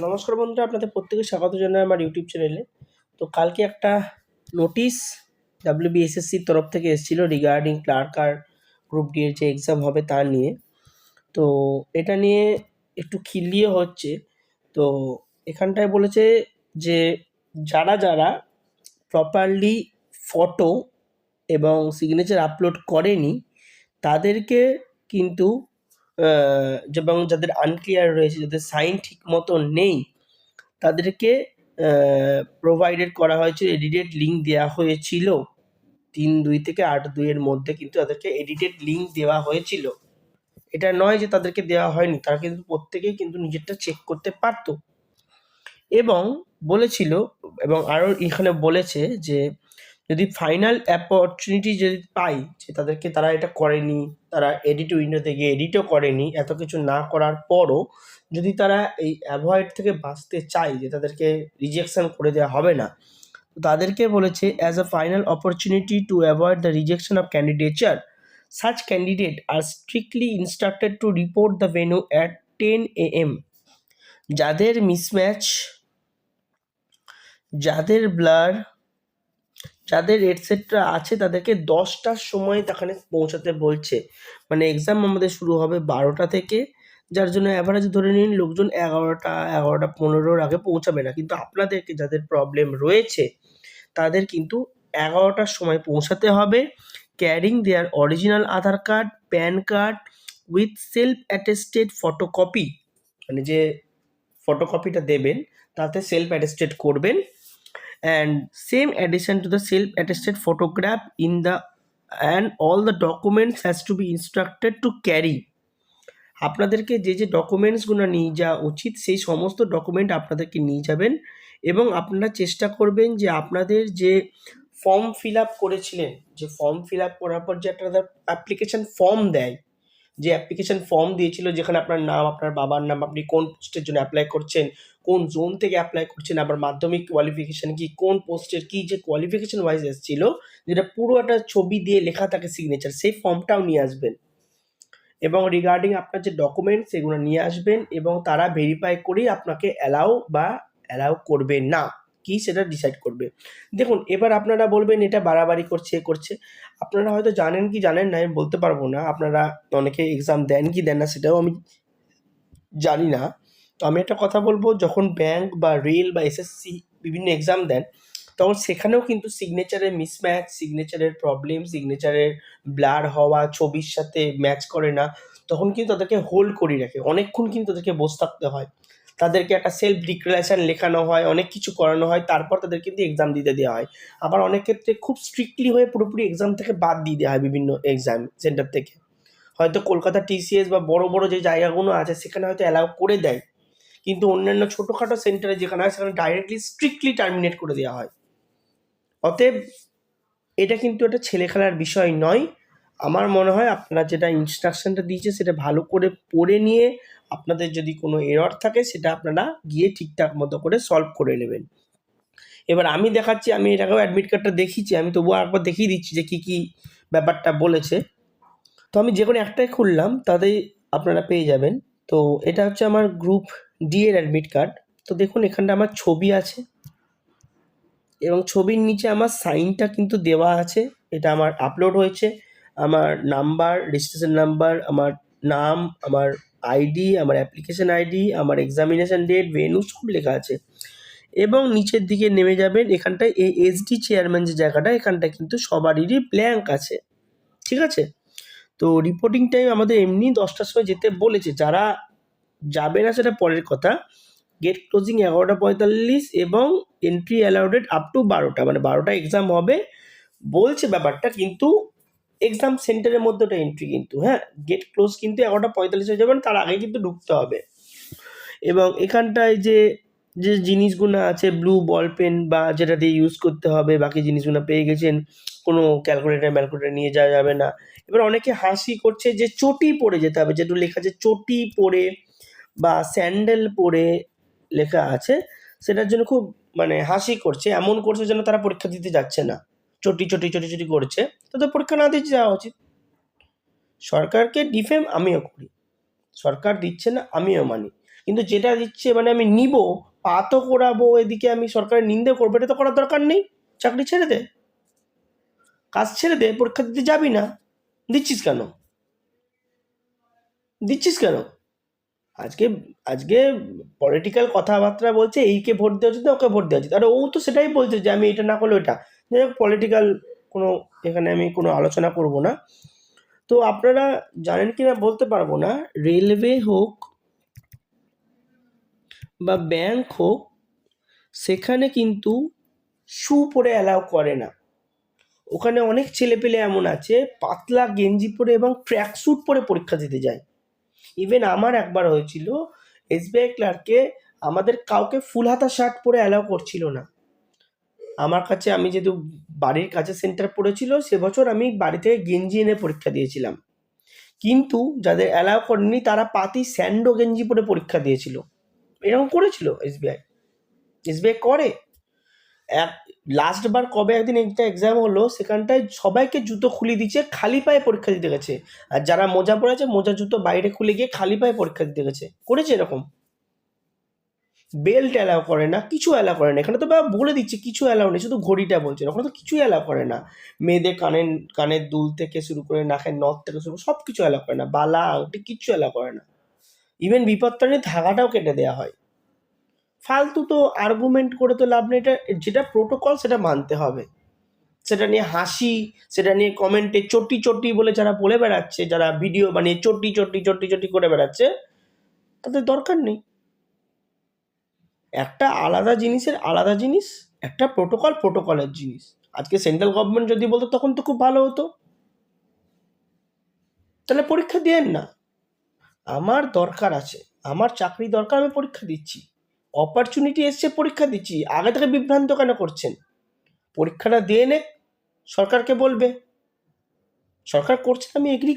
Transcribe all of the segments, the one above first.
নমস্কার বন্ধুরা, আপনাদের প্রত্যেকে স্বাগত জানাই আমার ইউটিউব চ্যানেলে। তো কালকে একটা নোটিশ WBSSCর তরফ থেকে এসেছিলো রিগার্ডিং ক্লার্ক আর গ্রুপ ডি এর যে এক্সাম হবে তা নিয়ে। তো এটা নিয়ে একটু খিল্লিও হচ্ছে। তো এখানটায় বলেছে যে যারা প্রপারলি ফটো এবং সিগনেচার আপলোড করেনি তাদেরকে কিন্তু এবং যাদের আনক্লিয়ার রয়েছে, যাদের সাইন ঠিক মতো নেই, তাদেরকে প্রোভাইডেড করা হয়েছে, এডিটেড লিঙ্ক দেওয়া হয়েছিল 3/2 থেকে 8/2 এর মধ্যে কিন্তু তাদেরকে এডিটেড লিঙ্ক দেওয়া হয়েছিল। এটা নয় যে তাদেরকে দেওয়া হয়নি, তারা কিন্তু প্রত্যেকেই কিন্তু নিজেরটা চেক করতে পারতো। এবং বলেছিল, এবং আরও এখানে বলেছে যে যদি ফাইনাল অপরচুনিটি যদি পাই যে তাদেরকে তারা এটা করেনি, তারা এডিট উইন্ডোতে গিয়ে এডিটও করেনি, এত কিছু না করার পরও যদি তারা এই অ্যাভয়েড থেকে বাঁচতে চায় যে তাদেরকে রিজেকশন করে দেওয়া হবে না, তো তাদেরকে বলেছে as a final opportunity to avoid the rejection of candidature such candidate are strictly instructed to report the venue at 10 AM. যাদের মিসম্যাচ, যাদের ব্লার, যাদের এটসেট্রা আছে তাদেরকে 10টার সময় সেখানে পৌঁছাতে বলছে। মানে এক্সাম আমাদের শুরু হবে 12টা থেকে, যার জন্য অ্যাভারেজ ধরে নিন লোকজন 11টা 11টা 15-র আগে পৌঁছাবে না। কিন্তু আপনাদেরকে যাদের প্রবলেম রয়েছে তাদের কিন্তু 11টার সময় পৌঁছাতে হবে, carrying their original Aadhaar card, PAN card with self attested photocopy. মানে যে ফটোকপিটা দেবেন তাতে সেলফ অ্যাটেস্টেড করবেন, and same addition to the self-attested photograph in the and all the documents has to be instructed to carry. আপনাদেরকে যে ডকুমেন্টসগুলো নিয়ে যাওয়া উচিত সেই সমস্ত ডকুমেন্ট আপনাদেরকে নিয়ে যাবেন, এবং আপনারা চেষ্টা করবেন যে আপনাদের যে ফর্ম ফিল আপ করেছিলেন, যে ফর্ম ফিল আপ করার পর যে একটা অ্যাপ্লিকেশন ফর্ম দেয়, যে অ্যাপ্লিকেশন ফর্ম দিয়েছিল যেখানে আপনার নাম, আপনার বাবার নাম, আপনি কোন পোস্টের জন্য অ্যাপ্লাই করছেন, কোন জোন থেকে অ্যাপ্লাই করছেন, আবার মাধ্যমিক কোয়ালিফিকেশান কি, কোন পোস্টের কি, যে কোয়ালিফিকেশান ওয়াইজ এসেছিল, যেটা পুরো একটা ছবি দিয়ে লেখা থাকে সিগনেচার, সেই ফর্মটাও নিয়ে আসবেন। এবং রিগার্ডিং আপনার যে ডকুমেন্টস সেগুলো নিয়ে আসবেন, এবং তারা ভেরিফাই করেই আপনাকে অ্যালাউ করবে না কি সেটা ডিসাইড করবে। দেখুন, এবার আপনারা বলবেন এটা বাড়াবাড়ি করছে। আপনারা হয়তো জানেন কি জানেন না আমি বলতে পারবো না, আপনারা অনেকে এক্সাম দেন কি দেন না সেটাও আমি জানি না। তো আমি একটা কথা বলবো, যখন ব্যাংক বা রেল বা SSC বিভিন্ন এক্সাম দেন তখন সেখানেও কিন্তু সিগনেচারের মিসম্যাচ, সিগনেচারের প্রবলেম, সিগনেচারের ব্লার হওয়া, ছবির সাথে ম্যাচ করে না, তখন কিন্তু তাদেরকে হোল্ড করে রাখে, অনেকক্ষণ কিন্তু তাদেরকে বসে থাকতে হয়, তাদেরকে একটা সেলফ ডিক্লারেশন লেখানো হয়, অনেক কিছু করানো হয়, তারপর তাদের কিন্তু এক্সাম দিতে দেওয়া হয়। আবার অনেক ক্ষেত্রে খুব স্ট্রিক্টলি হয়ে পুরোপুরি এক্সাম থেকে বাদ দিয়ে দেওয়া হয় বিভিন্ন এক্সাম সেন্টার থেকে। হয়তো কলকাতা TCS বা বড় বড় যে জায়গাগুলো আছে সেখানে হয়তো অ্যালাউ করে দেয়, কিন্তু অন্যান্য ছোটোখাটো সেন্টারে যেখানে হয় সেখানে ডাইরেক্টলি স্ট্রিক্টলি টার্মিনেট করে দেওয়া হয়। অতএব এটা কিন্তু একটা ছেলে খেলার বিষয় নয়। আমার মনে হয় আপনারা যেটা ইনস্ট্রাকশনটা দিয়েছে সেটা ভালো করে পড়ে নিয়ে আপনাদের যদি কোনো এরর থাকে সেটা আপনারা গিয়ে ঠিকঠাক মতো করে সলভ করে নেবেন। এবার আমি দেখাচ্ছি, আমি এর আগেও অ্যাডমিট কার্ডটা দেখিয়েছি, আমি তবুও একবার দেখিয়ে দিচ্ছি যে কী ব্যাপারটা বলেছে। তো আমি যে কোনো একটাই খুললাম, তাতেই আপনারা পেয়ে যাবেন। তো এটা হচ্ছে আমার গ্রুপ ডি এর অ্যাডমিট কার্ড। তো দেখুন এখানটা আমার ছবি আছে, এবং ছবির নিচে আমার সাইনটা কিন্তু দেওয়া আছে, এটা আমার আপলোড হয়েছে, আমার নাম্বার, রেজিস্ট্রেশন নাম্বার, আমার নাম, আমার আইডি, আমার অ্যাপ্লিকেশন আইডি, আমার এক্সামিনেশন ডেট, ভেন্যু সব লেখা আছে। এবং নিচের দিকে নেমে যাবেন, এখানটায় এই SD চেয়ারম্যান যে জায়গাটা, এখানটায় কিন্তু সবারই ব্ল্যাঙ্ক আছে, ঠিক আছে। তো রিপোর্টিং টাইম আমাদের এমনি 10টার সময় যেতে বলেছে, যারা যাবে না সেটা পরের কথা। গেট ক্লোজিং 11:45 এবং এন্ট্রি অ্যালাউডেড আপ টু 12টা, মানে 12টা এক্সাম হবে বলছে ব্যাপারটা, কিন্তু এক্সাম সেন্টারের মধ্যে ওটা এন্ট্রি কিন্তু, হ্যাঁ, গেট ক্লোজ কিন্তু 11:45 হয়ে যাবে, তার আগে কিন্তু ঢুকতে হবে। এবং এখানটায় যে জিনিসগুলো আছে, ব্লু বল পেন বা যেটা দিয়ে ইউজ করতে হবে, বাকি জিনিসগুলো পেয়ে গেছেন, কোনো ক্যালকুলেটার নিয়ে যাওয়া যাবে না। এবার অনেকে হাসি করছে যে চটি পরে যেতে হবে, যেটা লেখা আছে চটি পরে বা স্যান্ডেল পরে লেখা আছে, সেটার জন্য খুব মানে হাসি করছে, এমন করছে যেন তারা পরীক্ষা দিতে যাচ্ছে না, চটি করছে, তাদের পরীক্ষা না দিতে যাওয়া উচিত। সরকারকে ডিফেম আমিও করি, সরকার দিচ্ছে না আমিও মানি, কিন্তু যেটা দিচ্ছে মানে আমি নিব, পাতও করাবো, এদিকে আমি সরকারের নিন্দে করবো, এটা তো করার দরকার নেই। চাকরি ছেড়ে দে, কাজ ছেড়ে দে, পরীক্ষা দিতে যাবি না, দিচ্ছিস কেন? দিচ্ছিস কেন? আজকে আজকে পলিটিক্যাল কথাবার্তা বলছে, এইকে ভোট দেওয়া উচিত না, ওকে ভোট দেওয়া উচিত। আর ও তো সেটাই বলছে যে আমি এটা না করলে ওটা। যাই হোক, পলিটিক্যাল কোনো এখানে আমি কোনো আলোচনা করব না। তো আপনারা জানেন কি না বলতে পারবো না, রেলওয়ে হোক বা ব্যাংক হোক, সেখানে কিন্তু শু পরে অ্যালাউ করে না। ওখানে অনেক ছেলেপেলে এমন আছে পাতলা গেঞ্জি পরে এবং ট্র্যাক স্যুট পরে পরীক্ষা দিতে যায়। ইভেন আমার একবার হয়েছিল, এসবিআই ক্লার্কে আমাদের কাউকে ফুল হাতা শার্ট পরে অ্যালাউ করছিল না। আমার কাছে, আমি যেহেতু বাড়ির কাছে সেন্টার পড়েছিল, সে বছর আমি বাড়ি থেকে গেঞ্জি এনে পরীক্ষা দিয়েছিলাম। কিন্তু যাদের অ্যালাউ করেনি তারা পাতি স্যান্ডো গেঞ্জি পরে পরীক্ষা দিয়েছিল। এরকম করেছিল এসবিআই। এসবিআই করে। এক লাস্ট বার কবে একদিন একটা এক্সাম হলো, সেখানটায় সবাইকে জুতো খুলে দিচ্ছে, খালি পায়ে পরীক্ষা দিতে গেছে। আর যারা মোজা পড়েছে মোজা জুতো বাইরে খুলে গিয়ে খালি পায়ে পরীক্ষা দিতে গেছে, করেছে এরকম। বেল্ট অ্যালাউ করে না, কিছু অ্যালাউ করে না। এখানে তো বাবা বলে দিচ্ছে কিছু অ্যালাউ নেই, শুধু ঘড়িটা বলছে, ওখানে তো কিছুই অ্যালাউ করে না। মেয়েদের কানের দুল থেকে শুরু করে নাকের নথ থেকে শুরু সব কিছু অ্যালাউ করে না, বালা আংটি কিচ্ছু অ্যালাউ করে না। ইভেন বিপত্তারিণী ধাগাটাও কেটে দেওয়া হয়। ফালতু তো আর্গুমেন্ট করে তো লাভ নেই। এটা যেটা প্রোটোকল সেটা মানতে হবে। সেটা নিয়ে হাসি, সেটা নিয়ে কমেন্টে চটি চটি বলে যারা বলে বেড়াচ্ছে, যারা ভিডিও বানিয়ে চটি চটি চটি চটি করে বেড়াচ্ছে, তাদের দরকার নেই। একটা আলাদা জিনিসের আলাদা জিনিস, একটা প্রোটোকল প্রোটোকলের জিনিস। আজকে সেন্ট্রাল গভর্নমেন্ট যদি বলতো তখন তো খুব ভালো হতো, তাহলে পরীক্ষা দিয়েন না। আমার দরকার আছে, আমার চাকরি দরকার, আমি পরীক্ষা দিচ্ছি। অপরচুনিটি এসছে, পরীক্ষা দিচ্ছি। আগে থেকে বিভ্রান্ত কেন করছেন? পরীক্ষাটা দিয়ে নে, সরকারকে বলবে। সরকার করছে, আমি এগ্রি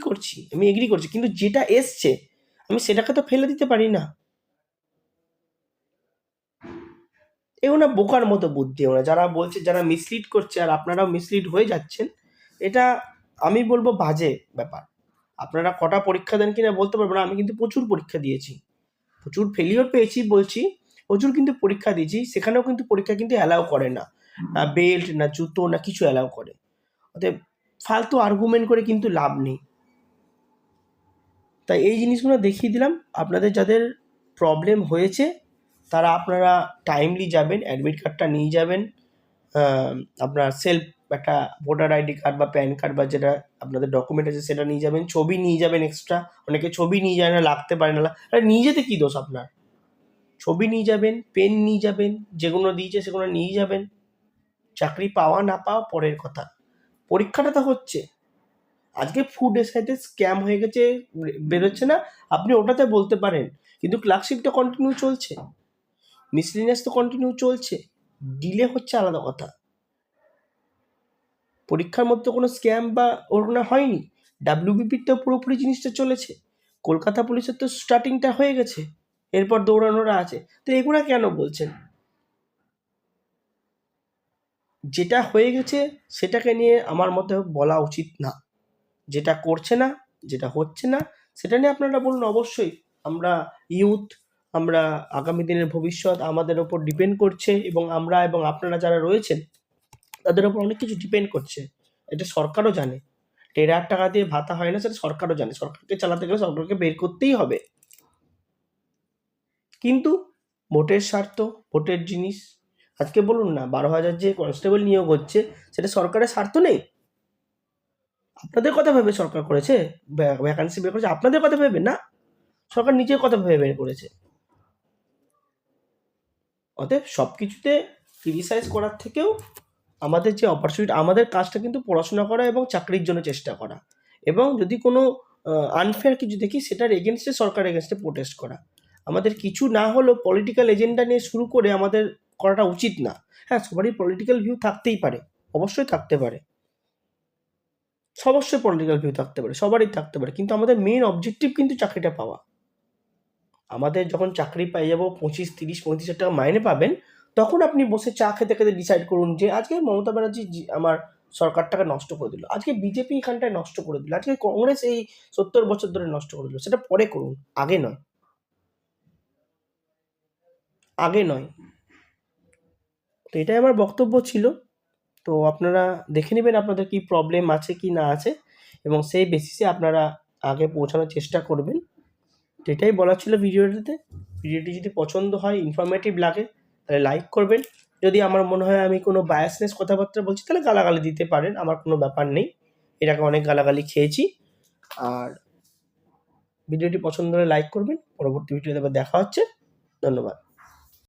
করছি, কিন্তু যেটা এসছে আমি সেটাকে তো ফেলে দিতে পারি না। এগুলো না বোকার মতো বুদ্ধি। ওরা যারা বলছে, যারা মিসলিড করছে, আর আপনারাও মিসলিড হয়ে যাচ্ছেন, এটা আমি বলবো বাজে ব্যাপার। আপনারা কটা পরীক্ষা দেন কিনা বলতে পারবো না, আমি কিন্তু প্রচুর পরীক্ষা দিয়েছি, প্রচুর ফেলিওর পেয়েছি বলছি, প্রচুর কিন্তু পরীক্ষা দিয়েছি। সেখানেও কিন্তু পরীক্ষা কিন্তু অ্যালাউ করে না, না বেল্ট না জুতো না কিছু অ্যালাউ করে। অতএব ফালতু আর্গুমেন্ট করে কিন্তু লাভ নেই। তাই এই জিনিসগুলো দেখিয়ে দিলাম। আপনাদের যাদের প্রবলেম হয়েছে তারা আপনারা টাইমলি যাবেন, অ্যাডমিট কার্ডটা নিয়ে যাবেন, আপনার সেলফ একটা ভোটার আইডি কার্ড বা প্যান কার্ড বা যেটা আপনাদের ডকুমেন্ট আছে সেটা নিয়ে যাবেন, ছবি নিয়ে যাবেন এক্সট্রা। অনেকে ছবি নিয়ে যায় না, লাগতে পারে না। আরে নিয়ে যেতে কী দোষ আপনার? ছবি নিয়ে যাবেন, পেন নিয়ে যাবেন, যেগুলো দিয়েছে সেগুলো নিয়ে যাবেন। চাকরি পাওয়া না পাওয়া পরের কথা, পরীক্ষাটা তো হচ্ছে। আজকে ফুড এসআইতে স্ক্যাম হয়ে গেছে, বেরোচ্ছে না, আপনি ওটাতে বলতে পারেন, কিন্তু ক্লার্কশিপ তো কন্টিনিউ চলছে, মিসলিনিয়াস তো কন্টিনিউ চলছে। ডিলে হচ্ছে আলাদা কথা, পরীক্ষার মধ্যে কোনো স্ক্যাম বা ওরকম হয়নি। ডাব্লিউবিপির তো পুরোপুরি জিনিসটা চলেছে, কলকাতা পুলিশের তো স্টার্টিংটা হয়ে গেছে, এরপর দৌড়ানোরা আছে। তো এগুলো কেন বলছেন? যেটা হয়ে গেছে সেটাকে নিয়ে আমার মতে বলা উচিত না। যেটা করছে না, যেটা হচ্ছে না, সেটা নিয়ে আপনারা বলুন। অবশ্যই আমরা ইউথ, আমরা আগামী দিনের ভবিষ্যৎ আমাদের ওপর ডিপেন্ড করছে, এবং আমরা এবং আপনারা যারা রয়েছেন তাদের ওপর অনেক কিছু ডিপেন্ড করছে। এটা সরকারও জানে, ১৩,০০০ টাকা দিয়ে ভাতা হয় না, সেটা সরকারও জানে। সরকারকে চালাতে গেলে সরকারকে বের করতেই হবে। কিন্তু ভোটের স্বার্থ, ভোটের জিনিস, আজকে বলুন না ১২,০০০ যে কনস্টেবল নিয়োগ হচ্ছে, সেটা সরকারের স্বার্থ নেই? আপনাদের কথা ভেবে সরকার করেছে, ভ্যাকান্সি বের করেছে আপনাদের কথা ভেবে না, সরকার নিজের কথা ভেবে বের করেছে। অতএব সব কিছুতে ক্রিটিসাইজ করার থেকেও আমাদের যে অপরচুনিটি, আমাদের কাজটা কিন্তু পড়াশোনা করা এবং চাকরির জন্য চেষ্টা করা, এবং যদি কোনো আনফেয়ার কিছু দেখি সেটার এগেনস্টে, সরকারের এগেনস্টে প্রোটেস্ট করা। আমাদের কিছু না হলেও পলিটিক্যাল এজেন্ডা নিয়ে শুরু করে আমাদের করাটা উচিত না। হ্যাঁ, সবারই পলিটিক্যাল ভিউ থাকতেই পারে, অবশ্যই থাকতে পারে, অবশ্যই পলিটিক্যাল ভিউ থাকতে পারে, সবারই থাকতে পারে, কিন্তু আমাদের মেইন অবজেক্টিভ কিন্তু চাকরিটা পাওয়া। আমাদের যখন চাকরি পেয়ে যাবো, 25, 30, 35,০০০ টাকা মাইনে পাবেন, তখন আপনি বসে চা খেতে খেতে ডিসাইড করুন যে আজকে মমতা ব্যানার্জি আমার সরকারটাকে নষ্ট করে দিল, আজকে বিজেপি এখানটায় নষ্ট করে দিল, আজকে কংগ্রেস এই 70 বছর ধরে নষ্ট করে দিল। সেটা পরে করুন, আগে নয়। আগে নয়। তো এটাই আমার বক্তব্য ছিল। তো আপনারা দেখে নেবেন আপনাদের কি প্রবলেম আছে কি না আছে, এবং সেই বেসিসে আপনারা আগে পৌঁছানোর চেষ্টা করবেন। তো এটাই বলার ছিল ভিডিওটাতে। ভিডিওটি যদি পছন্দ হয়, ইনফরমেটিভ লাগে, তাহলে লাইক করবেন। যদি আমার মনে হয় আমি কোনো বায়াসনেস কথাবার্তা বলছি, তাহলে গালাগালি দিতে পারেন, আমার কোনো ব্যাপার নেই। এর আগে অনেক গালাগালি খেয়েছি। আর ভিডিওটি পছন্দ হলে লাইক করবেন। পরবর্তী ভিডিওতে আবার দেখা হচ্ছে। ধন্যবাদ।